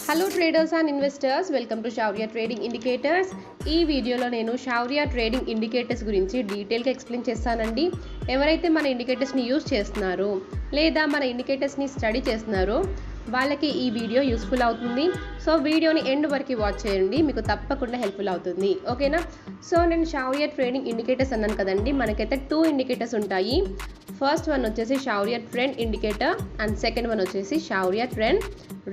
Hello traders and investors, welcome to Shaurya trading indicators. ఈ వీడియోలో నేను శౌర్య ట్రేడింగ్ ఇండికేటర్స్ గురించి డీటెయిల్గా ఎక్స్ప్లెయిన్ చేస్తానండి. ఎవరైతే మన ఇండికేటర్స్ని యూజ్ చేస్తున్నారో లేదా మన ఇండికేటర్స్ని స్టడీ చేస్తున్నారో వాళ్ళకి ఈ వీడియో యూస్ఫుల్ అవుతుంది. సో వీడియోని ఎండ్ వరకు వాచ్ చేయండి, మీకు తప్పకుండా హెల్ప్ఫుల్ అవుతుంది. ఓకేనా? సో నేను శౌర్య ట్రేడింగ్ ఇండికేటర్స్ అన్నాను కదండి, మనకైతే 2 ఇండికేటర్స్ ఉంటాయి. ఫస్ట్ వన్ వచ్చేసి Shaurya trend indicator and second one వచ్చేసి శౌర్య ట్రెండ్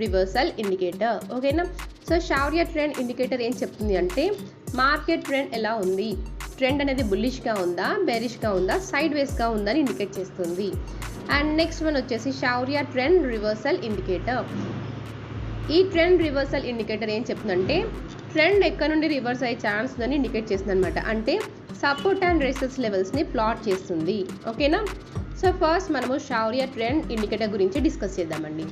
రివర్సల్ ఇండికేటర్. ఓకేనా? సో శౌర్య ట్రెండ్ ఇండికేటర్ ఏం చెప్తుంది అంటే మార్కెట్ ట్రెండ్ ఎలా ఉంది, ట్రెండ్ అనేది బుల్లిష్గా ఉందా, బేరిష్గా ఉందా, సైడ్ వేస్గా ఉందా అని ఇండికేట్ చేస్తుంది. అండ్ నెక్స్ట్ వన్ వచ్చేసి శౌర్య ట్రెండ్ రివర్సల్ ఇండికేటర్. ఈ ట్రెండ్ రివర్సల్ ఇండికేటర్ ఏం చెప్తుందంటే ట్రెండ్ ఎక్కడ నుండి రివర్స్ అయ్యే ఛాన్స్ ఉందని ఇండికేట్ చేస్తుంది అనమాట. అంటే సపోర్ట్ అండ్ రెసిస్టెన్స్ లెవెల్స్ని ప్లాట్ చేస్తుంది. ఓకేనా? సో ఫస్ట్ మనము శౌర్య ట్రెండ్ ఇండికేటర్ గురించి డిస్కస్ చేద్దామండి.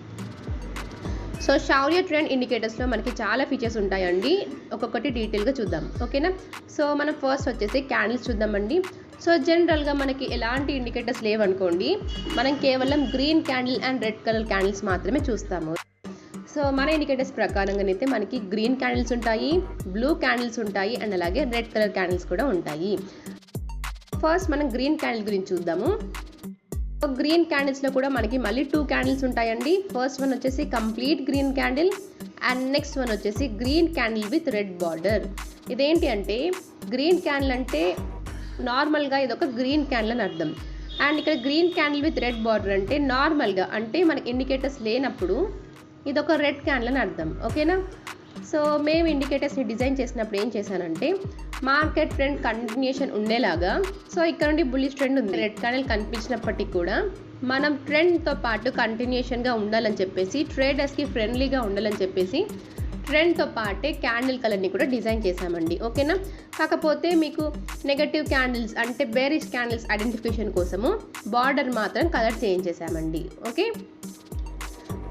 సో శౌర్య ట్రెండ్ ఇండికేటర్స్లో మనకి చాలా ఫీచర్స్ ఉంటాయండి, ఒక్కొక్కటి డీటెయిల్గా చూద్దాం. ఓకేనా? సో మనం ఫస్ట్ వచ్చేసి క్యాండిల్స్ చూద్దామండి. సో జనరల్గా మనకి ఎలాంటి ఇండికేటర్స్ లేవనుకోండి, మనం కేవలం green candle and red colour candles మాత్రమే చూస్తాము. సో మన ఇండికేటర్స్ ప్రకారంగానైతే మనకి గ్రీన్ క్యాండిల్స్ ఉంటాయి, బ్లూ క్యాండిల్స్ ఉంటాయి అండ్ అలాగే రెడ్ కలర్ క్యాండిల్స్ కూడా ఉంటాయి. ఫస్ట్ మనం గ్రీన్ క్యాండిల్ గురించి చూద్దాము. గ్రీన్ క్యాండిల్స్లో కూడా మనకి మళ్ళీ 2 క్యాండిల్స్ ఉంటాయండి. ఫస్ట్ వన్ వచ్చేసి complete green candle and next one వచ్చేసి green candle with red border. ఇదేంటి అంటే గ్రీన్ క్యాండిల్ అంటే నార్మల్గా ఇదొక గ్రీన్ క్యాండిల్ అని అర్థం. అండ్ ఇక్కడ green candle with red border అంటే నార్మల్గా అంటే మనకి ఇండికేటర్స్ లేనప్పుడు ఇదొక రెడ్ క్యాండిల్ అని అర్థం. ఓకేనా? సో మేము ఇండికేటర్స్ని డిజైన్ చేసినప్పుడు ఏం చేశానంటే మార్కెట్ ట్రెండ్ కంటిన్యూషన్ ఉండేలాగా, సో ఇక్కడ నుండి బుల్లిష్ ట్రెండ్ ఉంది, రెడ్ క్యాండిల్ కనిపించినప్పటికీ కూడా మనం ట్రెండ్తో పాటు కంటిన్యూషన్గా ఉండాలని చెప్పేసి, ట్రేడర్స్కి ఫ్రెండ్లీగా ఉండాలని చెప్పేసి ట్రెండ్తో పాటే క్యాండిల్ కలర్ని కూడా డిజైన్ చేశామండి. ఓకేనా? కాకపోతే మీకు నెగటివ్ క్యాండిల్స్ అంటే బేరిష్ క్యాండిల్స్ ఐడెంటిఫికేషన్ కోసము బార్డర్ మాత్రం కలర్ చేంజ్ చేశామండి. ఓకే?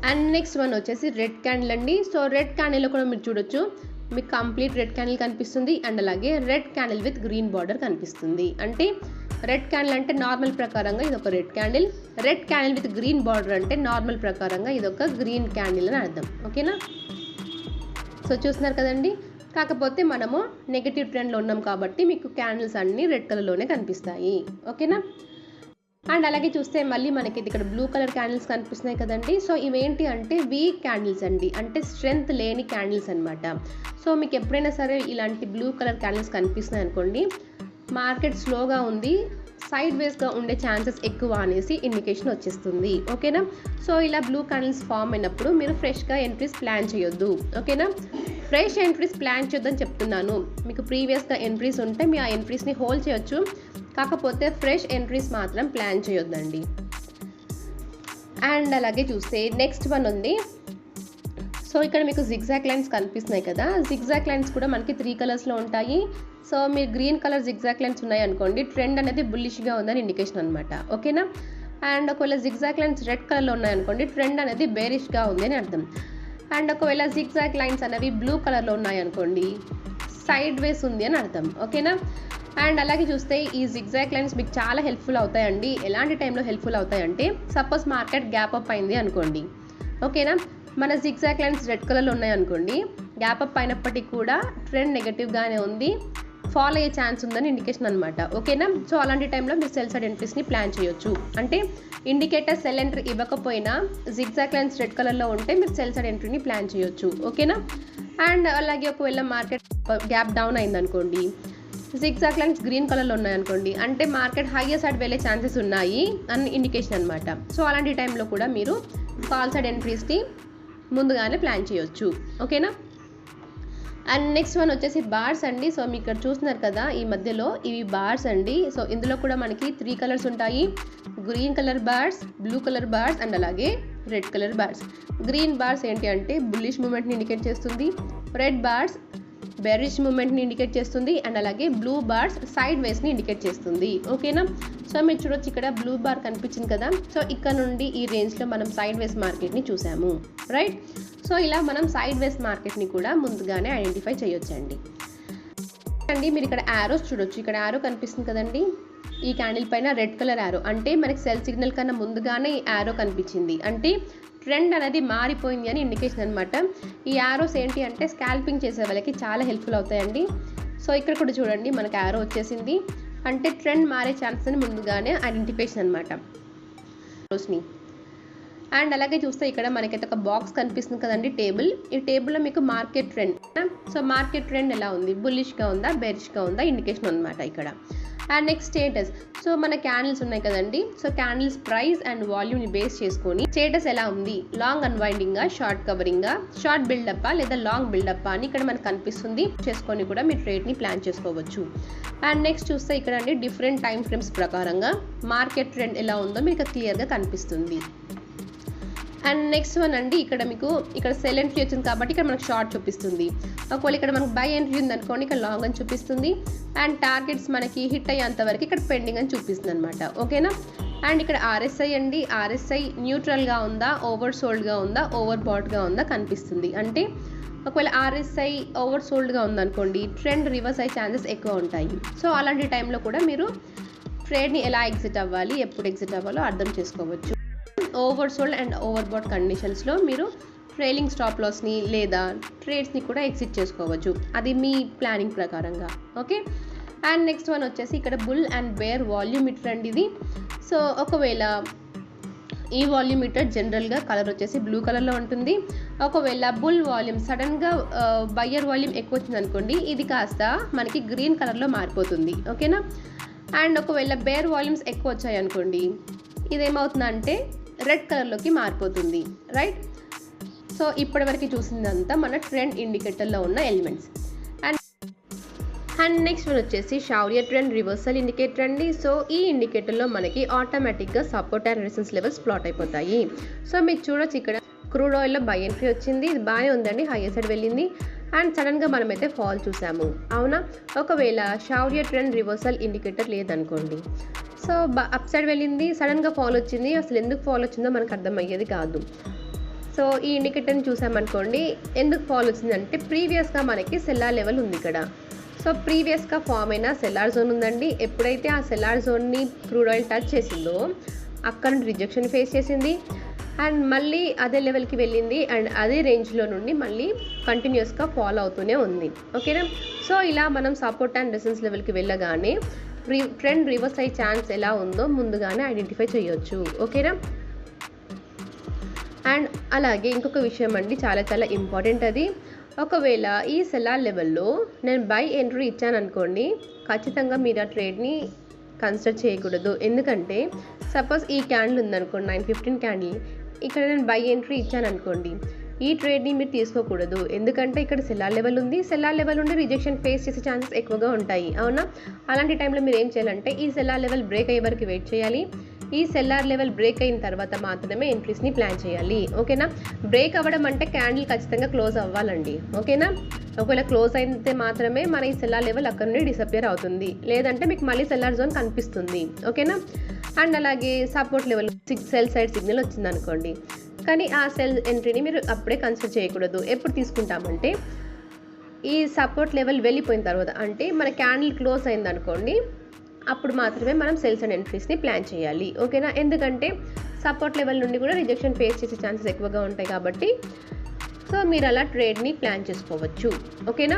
అండ్ నెక్స్ట్ వన్ వచ్చేసి రెడ్ క్యాండిల్ అండి. సో రెడ్ క్యాండిల్లో కూడా మీరు చూడొచ్చు, మీకు కంప్లీట్ రెడ్ క్యాండిల్ కనిపిస్తుంది అండ్ అలాగే red candle with green border కనిపిస్తుంది. అంటే రెడ్ క్యాండిల్ అంటే నార్మల్ ప్రకారంగా ఇదొక red candle, red candle with green border అంటే నార్మల్ ప్రకారంగా ఇదొక గ్రీన్ క్యాండిల్ అని అర్థం. ఓకేనా? సో చూస్తున్నారు కదండి, కాకపోతే మనము నెగటివ్ ట్రెండ్లో ఉన్నాం కాబట్టి మీకు క్యాండిల్స్ అన్నీ రెడ్ కలర్లోనే కనిపిస్తాయి. ఓకేనా? అండ్ అలాగే చూస్తే మళ్ళీ మనకి ఇక్కడ బ్లూ కలర్ క్యాండిల్స్ కనిపిస్తున్నాయి కదండి. సో ఇవేంటి అంటే వీక్ క్యాండిల్స్ అండి, అంటే స్ట్రెంగ్త్ లేని క్యాండిల్స్ అనమాట. సో మీకు ఎప్పుడైనా సరే ఇలాంటి బ్లూ కలర్ క్యాండిల్స్ కనిపిస్తున్నాయి అనుకోండి, మార్కెట్ స్లోగా ఉంది, సైడ్ వేస్గా ఉండే ఛాన్సెస్ ఎక్కువ అనేసి ఇండికేషన్ వచ్చేస్తుంది. ఓకేనా? సో ఇలా బ్లూ క్యాండిల్స్ ఫామ్ అయినప్పుడు మీరు ఫ్రెష్గా ఎంట్రీస్ ప్లాన్ చేయొద్దు. ఓకేనా? ఫ్రెష్ ఎంట్రీస్ ప్లాన్ చేయొద్దని చెప్తున్నాను. మీకు ప్రీవియస్గా ఎంట్రీస్ ఉంటే మీ ఆ ఎంట్రీస్ని హోల్డ్ చేయొచ్చు, కాకపోతే ఫ్రెష్ ఎంట్రీస్ మాత్రం ప్లాన్ చేయొద్దండి. అండ్ అలాగే చూస్తే నెక్స్ట్ వన్ ఉంది. సో ఇక్కడ మీకు జిగ్జాగ్ లైన్స్ కనిపిస్తున్నాయి కదా, జిగ్జాగ్ లైన్స్ కూడా మనకి 3 కలర్స్లో ఉంటాయి. సో మీరు గ్రీన్ కలర్ జిగ్జాగ్ లైన్స్ ఉన్నాయి అనుకోండి, ట్రెండ్ అనేది బుల్లిష్గా ఉందని ఇండికేషన్ అనమాట. ఓకేనా? అండ్ ఒకవేళ జిగ్జాగ్ లైన్స్ రెడ్ కలర్లో ఉన్నాయనుకోండి, ట్రెండ్ అనేది బేరిష్గా ఉంది అని అర్థం. అండ్ ఒకవేళ జిగ్జాగ్ లైన్స్ అనేవి బ్లూ కలర్లో ఉన్నాయనుకోండి, సైడ్ వేస్ ఉంది అని అర్థం. ఓకేనా? అండ్ అలాగే చూస్తే ఈ జిగ్జాగ్ లైన్స్ మీకు చాలా హెల్ప్ఫుల్ అవుతాయండి. ఎలాంటి టైంలో హెల్ప్ఫుల్ అవుతాయంటే సపోజ్ మార్కెట్ గ్యాప్ అప్ అయింది అనుకోండి. ఓకేనా? మన జిగ్జాగ్ లైన్స్ రెడ్ కలర్లో ఉన్నాయనుకోండి, గ్యాప్ అప్ అయినప్పటికీ కూడా ట్రెండ్ నెగటివ్గానే ఉంది, ఫాలో అయ్యే ఛాన్స్ ఉందని ఇండికేషన్ అనమాట. ఓకేనా? సో అలాంటి టైంలో మీరు సెల్ సైడ్ ఎంట్రీస్ని ప్లాన్ చేయొచ్చు. అంటే ఇండికేటర్ సెల్ ఎంట్రీ ఇవ్వకపోయినా జిగ్జాగ్ లైన్స్ రెడ్ కలర్లో ఉంటే మీరు సెల్ సైడ్ ఎంట్రీని ప్లాన్ చేయొచ్చు. ఓకేనా? అండ్ అలాగే ఒకవేళ మార్కెట్ గ్యాప్ డౌన్ అయిందనుకోండి, జిగ్జాగ్ లైన్స్ గ్రీన్ కలర్లో ఉన్నాయనుకోండి, అంటే మార్కెట్ హైయర్ సైడ్ వెళ్ళే ఛాన్సెస్ ఉన్నాయి అని ఇండికేషన్ అనమాట. సో అలాంటి టైంలో కూడా మీరు కాల్ సైడ్ ఎంట్రీస్ని ముందుగానే ప్లాన్ చేయొచ్చు. ఓకేనా? అండ్ నెక్స్ట్ వన్ వచ్చేసి బార్స్ అండి. సో మీకు ఇక్కడ చూస్తున్నారు కదా, ఈ మధ్యలో ఇవి బార్స్ అండి. సో ఇందులో కూడా మనకి 3 కలర్స్ ఉంటాయి, green colour bars, blue colour bars and అలాగే red colour bars. Green bars ఏంటి అంటే బుల్లిష్ మూమెంట్ని ఇండికేట్ చేస్తుంది, రెడ్ బార్స్ బెరిష్ మూమెంట్ని ఇండికేట్ చేస్తుంది అండ్ అలాగే బ్లూ బార్స్ సైడ్ వేస్ని ఇండికేట్ చేస్తుంది. ఓకేనా? సో మీరు చూడొచ్చు, ఇక్కడ బ్లూ బార్ కనిపించింది కదా, సో ఇక్కడ నుండి ఈ రేంజ్లో మనం సైడ్ వేస్ మార్కెట్ని చూసాము, రైట్? సో ఇలా మనం సైడ్ వేస్ మార్కెట్ని కూడా ముందుగానే ఐడెంటిఫై చేయొచ్చండి. మీరు ఇక్కడ యారోస్ చూడొచ్చు, ఇక్కడ యారో కనిపిస్తుంది కదండి, ఈ క్యాండిల్ పైన రెడ్ కలర్ యారో, అంటే మనకి సెల్ సిగ్నల్ కన్నా ముందుగానే ఈ యారో కనిపించింది, అంటే ట్రెండ్ అనేది మారిపోయింది అని ఇండికేషన్ అనమాట. ఈ యారోస్ ఏంటి అంటే స్కాల్పింగ్ చేసే వాళ్ళకి చాలా హెల్ప్ఫుల్ అవుతాయండి. సో ఇక్కడ కూడా చూడండి మనకి యారో వచ్చేసింది, అంటే ట్రెండ్ మారే ఛాన్స్ అని ముందుగానే ఐడెంటిఫికేషన్ అనమాట రోజుని. అండ్ అలాగే చూస్తే ఇక్కడ మనకైతే ఒక బాక్స్ కనిపిస్తుంది కదండి, టేబుల్. ఈ టేబుల్లో మీకు market trend, so market trend ఎలా ఉంది, బుల్లిష్గా ఉందా బెరిష్గా ఉందా ఇండికేషన్ అనమాట ఇక్కడ. అండ్ నెక్స్ట్ స్టేటస్, సో మన క్యాండిల్స్ ఉన్నాయి కదండి, సో క్యాండిల్స్ ప్రైస్ అండ్ వాల్యూమ్ని బేస్ చేసుకొని స్టేటస్ ఎలా ఉంది, లాంగ్ అన్వైండింగా, షార్ట్ కవరింగా, షార్ట్ బిల్డప్పా లేదా లాంగ్ బిల్డప్పా అని ఇక్కడ మనకు కనిపిస్తుంది. చేసుకొని కూడా మీరు ట్రేడ్ని ప్లాన్ చేసుకోవచ్చు. అండ్ నెక్స్ట్ చూస్తే ఇక్కడ అండి డిఫరెంట్ టైం ఫ్రేమ్స్ ప్రకారంగా మార్కెట్ ట్రెండ్ ఎలా ఉందో మీకు క్లియర్గా కనిపిస్తుంది. అండ్ నెక్స్ట్ వన్ అండి, ఇక్కడ మీకు ఇక్కడ సెల్ ఎంట్రీ వచ్చింది కాబట్టి ఇక్కడ మనకు షార్ట్ చూపిస్తుంది. ఒకవేళ ఇక్కడ మనకు బై ఎంట్రీ ఉంది అనుకోండి, ఇక్కడ లాంగ్ అని చూపిస్తుంది. అండ్ టార్గెట్స్ మనకి హిట్ అయ్యేంత వరకు ఇక్కడ పెండింగ్ అని చూపిస్తుంది అనమాట. ఓకేనా. అండ్ ఇక్కడ ఆర్ఎస్ఐ అండి, ఆర్ఎస్ఐ న్యూట్రల్గా ఉందా, ఓవర్ సోల్డ్గా ఉందా, ఓవర్ బాట్గా ఉందా కనిపిస్తుంది. అంటే ఒకవేళ ఆర్ఎస్ఐ ఓవర్ సోల్డ్గా ఉందనుకోండి, ట్రెండ్ రివర్స్ అయ్యే ఛాన్సెస్ ఎక్కువ ఉంటాయి. సో అలాంటి టైంలో కూడా మీరు ట్రేడ్ని ఎలా ఎగ్జిట్ అవ్వాలి, ఎప్పుడు ఎగ్జిట్ అవ్వాలో అర్థం చేసుకోవచ్చు. Over sold and over bat కండిషన్స్లో మీరు ట్రైలింగ్ స్టాప్ లాస్ని లేదా ట్రేడ్స్ని కూడా ఎగ్జిట్ చేసుకోవచ్చు, అది మీ ప్లానింగ్ ప్రకారంగా. ఓకే. అండ్ నెక్స్ట్ వన్ వచ్చేసి ఇక్కడ బుల్ అండ్ బేర్ వాల్యూమీటర్ అండి ఇది. సో ఒకవేళ ఈ వాల్యూమీటర్ జనరల్గా కలర్ వచ్చేసి బ్లూ కలర్లో ఉంటుంది. ఒకవేళ బుల్ వాల్యూమ్ సడన్గా బయ్యర్ వాల్యూమ్ ఎక్కువ వచ్చింది అనుకోండి, ఇది కాస్త మనకి గ్రీన్ కలర్లో మారిపోతుంది. ఓకేనా. అండ్ ఒకవేళ బేర్ వాల్యూమ్స్ ఎక్కువ వచ్చాయి అనుకోండి, ఇదేమవుతుందంటే రెడ్ కలర్లోకి మారిపోతుంది. రైట్. సో ఇప్పటివరకు చూసిందంతా మన ట్రెండ్ ఇండికేటర్లో ఉన్న ఎలిమెంట్స్. అండ్ నెక్స్ట్ వన్ వచ్చేసి షౌరియర్ ట్రెండ్ రివర్సల్ ఇండికేటర్ అండి. సో ఈ ఇండికేటర్లో మనకి ఆటోమేటిక్గా support and resistance levels plot అయిపోతాయి. సో మీరు చూడొచ్చు ఇక్కడ క్రూడ్ ఆయిల్లో బై ఎంట్రీ వచ్చింది, ఇది బాగానే ఉందండి, హైయర్ సైడ్ వెళ్ళింది. అండ్ సడన్గా మనమైతే ఫాల్ చూసాము, అవునా. ఒకవేళ షౌరియర్ ట్రెండ్ రివర్సల్ ఇండికేటర్ లేదనుకోండి, సో అప్ సైడ్ వెళ్ళింది, సడన్గా ఫాల్ వచ్చింది, అసలు ఎందుకు ఫాల్ వచ్చిందో మనకు అర్థమయ్యేది కాదు. సో ఈ ఇండికేటర్ని చూసామనుకోండి, ఎందుకు ఫాల్ వచ్చిందంటే ప్రీవియస్గా మనకి సెల్లార్ లెవెల్ ఉంది ఇక్కడ. సో ప్రీవియస్గా ఫామ్ అయిన సెల్లార్ జోన్ ఉందండి. ఎప్పుడైతే ఆ సెల్లార్ జోన్ని క్రూడ్ ఆయిల్ టచ్ చేసిందో అక్కడ నుండి రిజెక్షన్ ఫేస్ చేసింది. అండ్ మళ్ళీ అదే లెవెల్కి వెళ్ళింది అండ్ అదే రేంజ్లో నుండి మళ్ళీ కంటిన్యూస్గా ఫాలో అవుతూనే ఉంది. ఓకేనా. సో ఇలా మనం సపోర్ట్ అండ్ రెసిస్టెన్స్ లెవెల్కి వెళ్ళగానే ట్రెండ్ రివర్స్ అయ్యే ఛాన్స్ ఎలా ఉందో ముందుగానే ఐడెంటిఫై చేయొచ్చు. ఓకేనా. అండ్ అలాగే ఇంకొక విషయం అండి, చాలా చాలా ఇంపార్టెంట్ అది. ఒకవేళ ఈ సెల్లార్ లెవెల్లో నేను బై ఎంట్రీ ఇచ్చాను అనుకోండి, ఖచ్చితంగా మీరు ఆ ట్రేడ్ని కన్సిడర్ చేయకూడదు. ఎందుకంటే సపోజ్ ఈ క్యాండిల్ ఉందనుకోండి, 915 క్యాండిల్, ఇక్కడ నేను బై ఎంట్రీ ఇచ్చాను అనుకోండి, ఈ ట్రేడ్ని మీరు తీసుకోకూడదు. ఎందుకంటే ఇక్కడ సెల్లార్ లెవెల్ ఉంది, సెల్లార్ లెవెల్ నుండి రిజెక్షన్ ఫేస్ చేసే ఛాన్సెస్ ఎక్కువగా ఉంటాయి, అవునా. అలాంటి టైంలో మీరు ఏం చేయాలంటే ఈ సెల్లార్ లెవెల్ బ్రేక్ అయ్యే వరకు వెయిట్ చేయాలి. ఈ సెల్లార్ లెవెల్ బ్రేక్ అయిన తర్వాత మాత్రమే ఎంట్రీస్ని ప్లాన్ చేయాలి. ఓకేనా. బ్రేక్ అవ్వడం అంటే క్యాండిల్ ఖచ్చితంగా క్లోజ్ అవ్వాలండి. ఓకేనా. ఒకవేళ క్లోజ్ అయితే మాత్రమే మన ఈ సెల్లార్ లెవెల్ అక్కడ నుండి డిసపియర్ అవుతుంది, లేదంటే మీకు మళ్ళీ సెల్లార్ జోన్ కనిపిస్తుంది. ఓకేనా. అండ్ అలాగే support level cell side signal వచ్చింది అనుకోండి, కానీ ఆ సెల్ ఎంట్రీని మీరు అప్పుడే కన్సిడర్ చేయకూడదు. ఎప్పుడు తీసుకుంటామంటే ఈ సపోర్ట్ లెవెల్ వెళ్ళిపోయిన తర్వాత, అంటే మన క్యాండిల్ క్లోజ్ అయింది అనుకోండి, అప్పుడు మాత్రమే మనం సెల్స్ అండ్ ఎంట్రీస్ని ప్లాన్ చేయాలి. ఓకేనా. ఎందుకంటే సపోర్ట్ లెవెల్ నుండి కూడా రిజెక్షన్ ఫేస్ చేసే ఛాన్సెస్ ఎక్కువగా ఉంటాయి కాబట్టి సో మీరు అలా ట్రేడ్ని ప్లాన్ చేసుకోవచ్చు. ఓకేనా.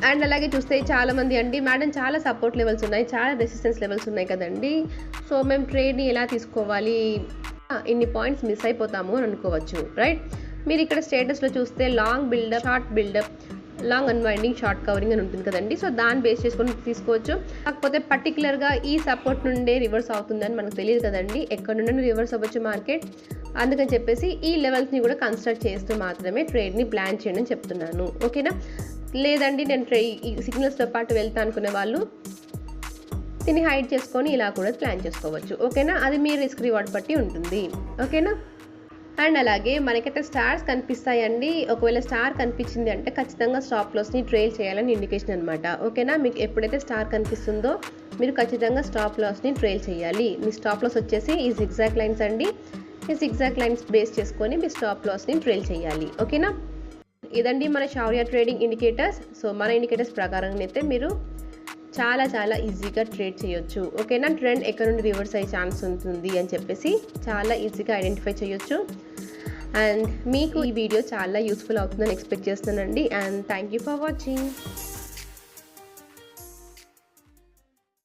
అండ్ అలాగే చూస్తే చాలామంది అండి, మేడం చాలా సపోర్ట్ లెవెల్స్ ఉన్నాయి, చాలా రెసిస్టెన్స్ లెవెల్స్ ఉన్నాయి కదండి, సో మేము ట్రేడ్ని ఎలా తీసుకోవాలి, ఇన్ని పాయింట్స్ మిస్ అయిపోతాము అని అనుకోవచ్చు. రైట్. మీరు ఇక్కడ స్టేటస్లో చూస్తే long buildup, short buildup, long unwinding, short covering అని ఉంటుంది కదండి. సో దాన్ని బేస్ చేసుకొని తీసుకోవచ్చు. కాకపోతే పర్టికులర్గా ఈ సపోర్ట్ నుండే రివర్స్ అవుతుందని మనకు తెలియదు కదండి, ఎక్కడ నుండి రివర్స్ అవ్వచ్చు మార్కెట్. అందుకని చెప్పేసి ఈ లెవెల్స్ని కూడా కన్సిడర్ చేస్తూ మాత్రమే ట్రేడ్ని ప్లాన్ చేయండి అని చెప్తున్నాను. ఓకేనా. లేదండి నేను ఈ సిగ్నల్స్తో పాటు వెళ్తా అనుకునే వాళ్ళు దీన్ని హైడ్ చేసుకొని ఇలా కూడా ప్లాన్ చేసుకోవచ్చు. ఓకేనా. అది మీ రిస్క్ రివార్డ్ బట్టి ఉంటుంది. ఓకేనా. అండ్ అలాగే మనకైతే స్టార్స్ కనిపిస్తాయండి. ఒకవేళ స్టార్ కనిపించింది అంటే ఖచ్చితంగా స్టాప్ లాస్ని ట్రైల్ చేయాలని ఇండికేషన్ అనమాట. ఓకేనా. మీకు ఎప్పుడైతే స్టార్ కనిపిస్తుందో మీరు ఖచ్చితంగా స్టాప్ లాస్ని ట్రైల్ చేయాలి. మీ స్టాప్ లాస్ వచ్చేసి ఈ జిగ్జాగ్ లైన్స్ అండి. ఈ జిగ్జాగ్ లైన్స్ బేస్ చేసుకొని మీ స్టాప్ లాస్ని ట్రైల్ చేయాలి. ఓకేనా. ఇదండి మన షౌరియర్ ట్రేడింగ్ ఇండికేటర్స్. సో మన ఇండికేటర్స్ ప్రకారంగా అయితే మీరు చాలా చాలా ఈజీగా ట్రేడ్ చేయొచ్చు. ఓకేనా, ట్రెండ్ ఎక్కడ నుండి రివర్స్ అయ్యే ఛాన్స్ ఉంటుంది అని చెప్పేసి చాలా ఈజీగా ఐడెంటిఫై చేయొచ్చు. అండ్ మీకు ఈ వీడియో చాలా యూస్ఫుల్ అవుతుందని ఎక్స్పెక్ట్ చేస్తున్నానండి. And thank you for watching.